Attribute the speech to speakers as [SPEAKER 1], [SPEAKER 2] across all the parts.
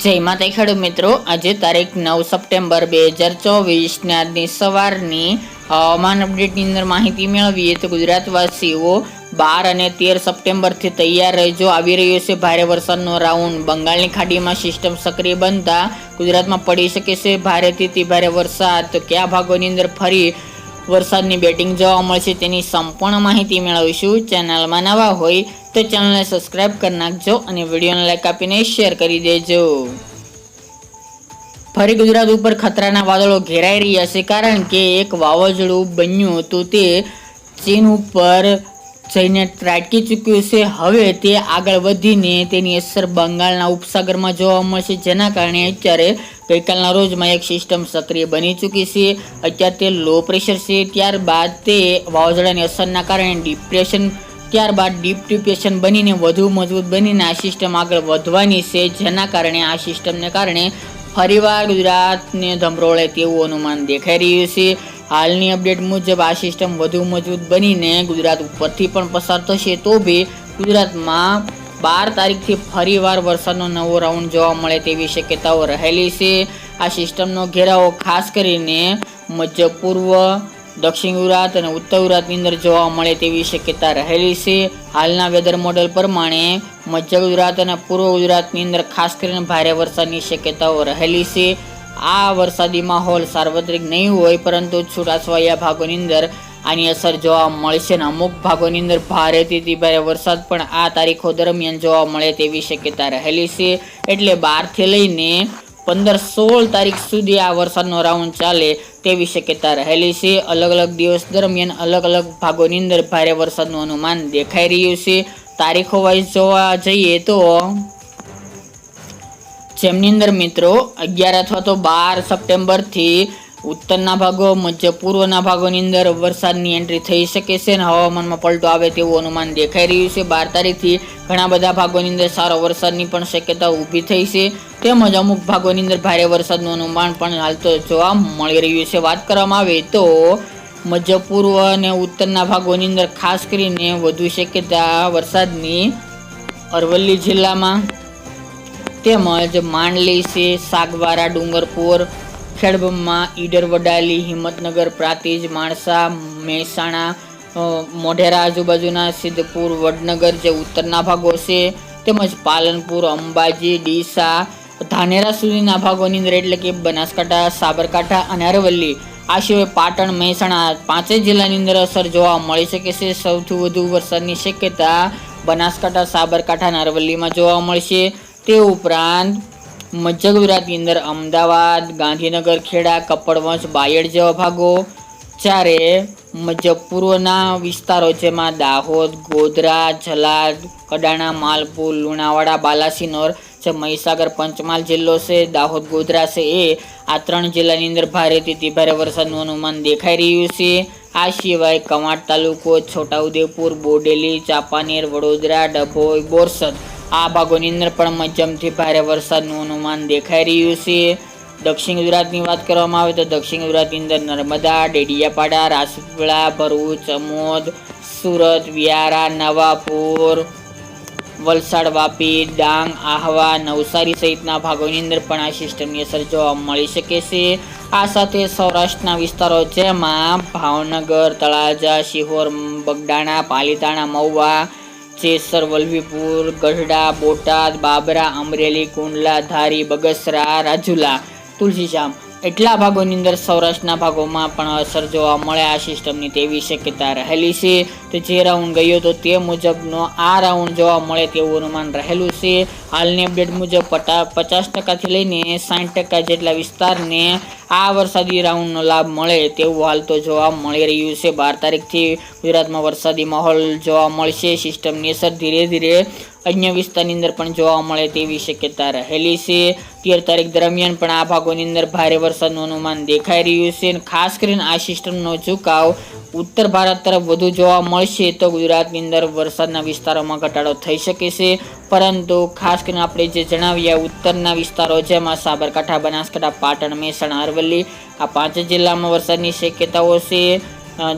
[SPEAKER 1] જય માતા ખેડૂત મિત્રો, આજે તારીખ 9 સપ્ટેમ્બર 2024 ને આજની સવારની હવામાન અપડેટની અંદર માહિતી મેળવીએ તો ગુજરાતવાસીઓ 12 અને 13 સપ્ટેમ્બરથી તૈયાર રહેજો. આવી રહ્યો છે ભારે વરસાદનો રાઉન્ડ. બંગાળની ખાડીમાં સિસ્ટમ સક્રિય બનતા ગુજરાતમાં પડી શકે છે ભારેથી ભારે વરસાદ. તો કયા ભાગોની અંદર ફરી વરસાદની બેટિંગ જોવા મળશે તેની સંપૂર્ણ માહિતી મેળવીશું. ચેનલમાં નવા હોય તો ચેનલને સબસ્ક્રાઇબ કરી નાખજો અને વિડીયોને લાઈક આપીને શેર કરી દેજો. ફરી ગુજરાત ઉપર ખતરાના વાદળો ઘેરાઈ રહ્યા છે, કારણ કે એક વાવાઝોડું બન્યું હતું તે ચીન ઉપર જઈને ત્રાટકી ચૂક્યું છે. હવે તે આગળ વધીને તેની અસર બંગાળના ઉપસાગરમાં જોવા મળશે, જેના કારણે અત્યારે ગઈકાલના રોજમાં એક સિસ્ટમ સક્રિય બની ચૂકી છે. અત્યારે તે લો પ્રેશર છે, ત્યારબાદ તે વાવાઝોડાની અસરના કારણે ડિપ્રેશન, ત્યારબાદ ડીપ ડિપ્રેશન બનીને વધુ મજબૂત બનીને આ સિસ્ટમ આગળ વધવાની છે, જેના કારણે આ સિસ્ટમને કારણે ફરીવાર ગુજરાતને ધમરોળે તેવું અનુમાન દેખાઈ રહ્યું છે. હાલની અપડેટ મુજબ આ સિસ્ટમ વધુ મજબૂત બનીને ગુજરાત ઉપરથી પણ પસાર થશે, તો બી ગુજરાતમાં 12 તારીખથી ફરીવાર વરસાદનો નવો રાઉન્ડ જોવા મળે તેવી શક્યતાઓ રહેલી છે. આ સિસ્ટમનો ઘેરાવો ખાસ કરીને મધ્ય પૂર્વ, દક્ષિણ ગુજરાત અને ઉત્તર ગુજરાતની અંદર જોવા મળે તેવી શક્યતા રહેલી છે. હાલના વેધર મોડેલ પ્રમાણે મધ્ય ગુજરાત અને પૂર્વ ગુજરાતની અંદર ખાસ કરીને ભારે વરસાદની શક્યતાઓ રહેલી છે. આ વરસાદી માહોલ સાર્વત્રિક નહીં હોય, પરંતુ છૂટાછવાયા ભાગોની અંદર આની અસર જોવા મળશે અને અમુક ભાગોની અંદર ભારેથી ભારે વરસાદ પણ આ તારીખો દરમિયાન જોવા મળે તેવી શક્યતા રહેલી છે. એટલે 12 થી લઈને 15-16 તારીખ સુધી આ વરસાદનો રાઉન્ડ ચાલે તેવી શક્યતા રહેલી છે. અલગ અલગ દિવસ દરમિયાન અલગ અલગ ભાગોની અંદર ભારે વરસાદનું અનુમાન દેખાઈ રહ્યું છે. તારીખો વાઇઝ જોવા જઈએ તો જેમની અંદર મિત્રો 11 અથવા તો 12 સપ્ટેમ્બરથી ઉત્તરના ભાગો, મધ્ય પૂર્વના ભાગોની અંદર વરસાદની એન્ટ્રી થઈ શકે છે અને હવામાનમાં પલટો આવે તેવું અનુમાન દેખાઈ રહ્યું છે. 12 તારીખથી ઘણા બધા ભાગોની અંદર સારો વરસાદની પણ શક્યતા ઊભી થઈ છે, તેમજ અમુક ભાગોની અંદર ભારે વરસાદનું અનુમાન પણ હાલ તો જોવા મળી રહ્યું છે. વાત કરવામાં આવે તો મધ્ય પૂર્વ અને ઉત્તરના ભાગોની અંદર ખાસ કરીને વધુ શક્યતા વરસાદની અરવલ્લી જિલ્લામાં, તેમજ માંડલી છે, સાગબારા, ડુંગરપુર, ખેડબ્રહ્મા, ઈડર, વડાલી, હિંમતનગર, પ્રાંતિજ, માણસા, મહેસાણા, મોઢેરા આજુબાજુના, સિદ્ધપુર, વડનગર જે ઉત્તરના ભાગો છે, તેમજ પાલનપુર, અંબાજી, ડીસા, ધાનેરા સુધીના ભાગોની અંદર, એટલે કે બનાસકાંઠા, સાબરકાંઠા અને અરવલ્લી, આ સિવાય પાટણ, મહેસાણા 5 જિલ્લાની અંદર અસર જોવા મળી શકે છે. સૌથી વધુ વરસાદની શક્યતા બનાસકાંઠા, સાબરકાંઠા અને અરવલ્લીમાં જોવા મળશે. તે ઉપરાંત મધ્ય ગુજરાતની અંદર અમદાવાદ, ગાંધીનગર, ખેડા, કપડવંજ, બાયડ જેવા ભાગો, જ્યારે મધ્ય પૂર્વના વિસ્તારો જેમાં દાહોદ, ગોધરા, જલાદ, કડાણા, માલપુર, લુણાવાડા, બાલાસિનોર, જે મહીસાગર, પંચમહાલ જિલ્લો છે, દાહોદ, ગોધરા છે, એ આ 3 જિલ્લાની અંદર ભારેથી ભારે વરસાદનું અનુમાન દેખાઈ રહ્યું છે. આ સિવાય કવાંટ તાલુકો, છોટાઉદેપુર, બોડેલી, ચાંપાનેર, વડોદરા, ડભોઈ, બોરસદ આ ભાગોની અંદર પણ મધ્યમથી ભારે વરસાદનું અનુમાન દેખાઈ રહ્યું છે. દક્ષિણ ગુજરાતની વાત કરવામાં આવે તો દક્ષિણ ગુજરાતની અંદર નર્મદા, ડેડિયાપાડા, રાજપીપળા, ભરૂચ, અમોદ, સુરત, વ્યારા, નવાપુર, વલસાડ, વાપી, ડાંગ, આહવા, નવસારી સહિતના ભાગોની અંદર પણ આ સિસ્ટમની અસર જોવા મળી શકે છે. આ સાથે સૌરાષ્ટ્રના વિસ્તારો જેમાં ભાવનગર, તળાજા, શિહોર, બગડાણા, પાલીતાણા, મહુવા, જેસર, વલભીપુર, ગઢડા, બોટાદ, બાબરા, અમરેલી, કુંડલા, ધારી, બગસરા, રાજુલા, તુલસીશ્યામ એટલા ભાગોની અંદર સૌરાષ્ટ્રના ભાગોમાં પણ અસર જોવા મળે આ સિસ્ટમની તેવી શક્યતા રહેલી છે. તો જે રાઉન્ડ ગયો તો તે મુજબનો આ રાઉન્ડ જોવા મળે તેવું અનુમાન રહેલું છે. હાલની અપડેટ મુજબ 50% લઈને 60% જેટલા વિસ્તારને આ વરસાદી રાઉન્ડનો લાભ મળે તેવું હાલ તો જોવા મળી રહ્યું છે. 12 તારીખથી ગુજરાતમાં વરસાદી માહોલ જોવા મળશે. સિસ્ટમની અસર ધીરે ધીરે અન્ય વિસ્તારની અંદર પણ જોવા મળે તેવી શક્યતા રહેલી છે. 13 તારીખ દરમિયાન પણ આ ભાગોની અંદર ભારે વરસાદનું અનુમાન દેખાઈ રહ્યું છે. ખાસ કરીને આ સિસ્ટમનો ઝુકાવ ઉત્તર ભારત તરફ વધુ જોવા મળશે, તો ગુજરાતની અંદર વરસાદના વિસ્તારોમાં ઘટાડો થઈ શકે છે. પરંતુ ખાસ કરીને આપણે જે જણાવ્યા ઉત્તરના વિસ્તારો જેમાં સાબરકાંઠા, બનાસકાંઠા, પાટણ, મહેસાણા, અરવલ્લી આ 5 જિલ્લામાં વરસાદની શક્યતાઓ છે.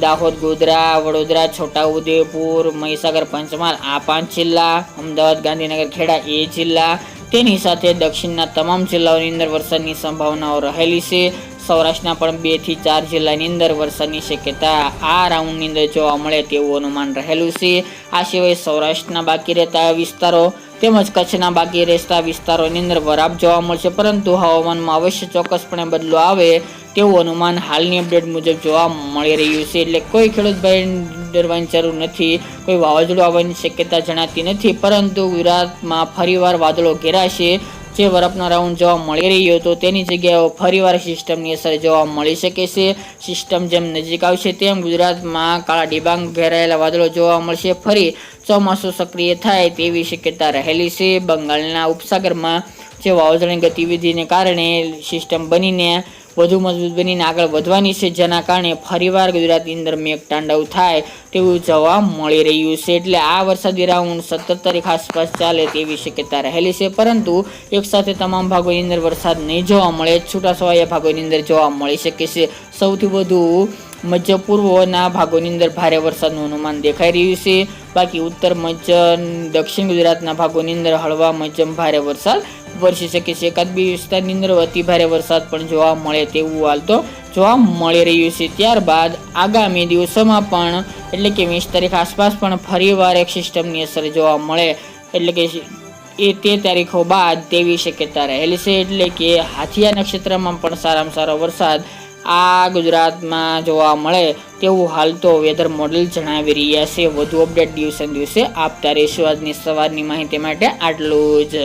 [SPEAKER 1] દાહોદ, ગોધરા, વડોદરા, છોટાઉદેપુર, મહીસાગર, પંચમહાલ આ 5 જિલ્લા, અમદાવાદ, ગાંધીનગર, ખેડા એ જિલ્લા, તેની સાથે દક્ષિણના તમામ જિલ્લાઓની અંદર વરસાદની સંભાવનાઓ રહેલી છે. સૌરાષ્ટ્રના પણ 2 થી 4 જિલ્લાની અંદર વરસાદની શક્યતા આ રાઉન્ડની અંદર જોવા મળે તેવું અનુમાન રહેલું છે. આ સિવાય સૌરાષ્ટ્રના બાકી રહેતા વિસ્તારો તેમજ કચ્છના બાકી રહેતા વિસ્તારોની અંદર વરાપ જોવા મળશે, પરંતુ હવામાનમાં અવશ્ય ચોક્કસપણે બદલો આવે તેવું અનુમાન હાલની અપડેટ મુજબ જોવા મળી રહ્યું છે. એટલે કોઈ ખેડૂત ભાઈ ડરવાની જરૂર નથી, કોઈ વાવાઝોડું આવવાની શક્યતા જણાતી નથી, પરંતુ ગુજરાતમાં ફરીવાર વાદળો ઘેરાશે. જે વરફનો રાઉન્ડ જોવા મળી રહ્યો હતો તેની જગ્યાએ ફરીવાર સિસ્ટમની અસર જોવા મળી શકે છે. સિસ્ટમ જેમ નજીક આવશે તેમ ગુજરાતમાં કાળા ડિબાંગ ઘેરાયેલા વાદળો જોવા મળશે. ફરી ચોમાસું સક્રિય થાય તેવી શક્યતા રહેલી છે. બંગાળના ઉપસાગરમાં જે વાવાઝોડાની ગતિવિધિને કારણે સિસ્ટમ બનીને વધુ મજબૂત બનીને આગળ વધવાની છે, જેના કારણે ફરીવાર ગુજરાતની અંદર મેઘતાંડવ થાય તેવું જોવા મળી રહ્યું છે. એટલે આ વરસાદી રાઉન્ડ 17 તારીખ આસપાસ ચાલે તેવી શક્યતા રહેલી છે, પરંતુ એક સાથે તમામ ભાગોની અંદર વરસાદ નહીં જોવા મળે, છૂટાછવાયા ભાગોની અંદર જોવા મળી શકે છે. સૌથી વધુ મધ્ય પૂર્વના ભાગોની અંદર ભારે વરસાદનું અનુમાન દેખાઈ રહ્યું છે. બાકી ઉત્તર મધ્ય દક્ષિણ ગુજરાતના ભાગોની અંદર હળવા મધ્યમ ભારે વરસાદ વરસી શકે છે. એકાદ બે વિસ્તારની અંદર અતિ ભારે વરસાદ પણ જોવા મળે તેવું હાલ તો જોવા મળી રહ્યું છે. ત્યારબાદ આગામી દિવસોમાં પણ એટલે કે 20 તારીખ આસપાસ પણ ફરીવાર એક સિસ્ટમની અસર જોવા મળે, એટલે કે તે તારીખો બાદ તેવી શક્યતા રહેલી છે. એટલે કે હાથિયા નક્ષત્રમાં પણ સારામાં સારો વરસાદ આ ગુજરાતમાં જોવા મળે તેવું હાલ તો વેધર મોડેલ જણાવી રહ્યા છે. વધુ અપડેટ દિવસે આપતા રહીશું. આજની સવારની માહિતી માટે આટલું જ.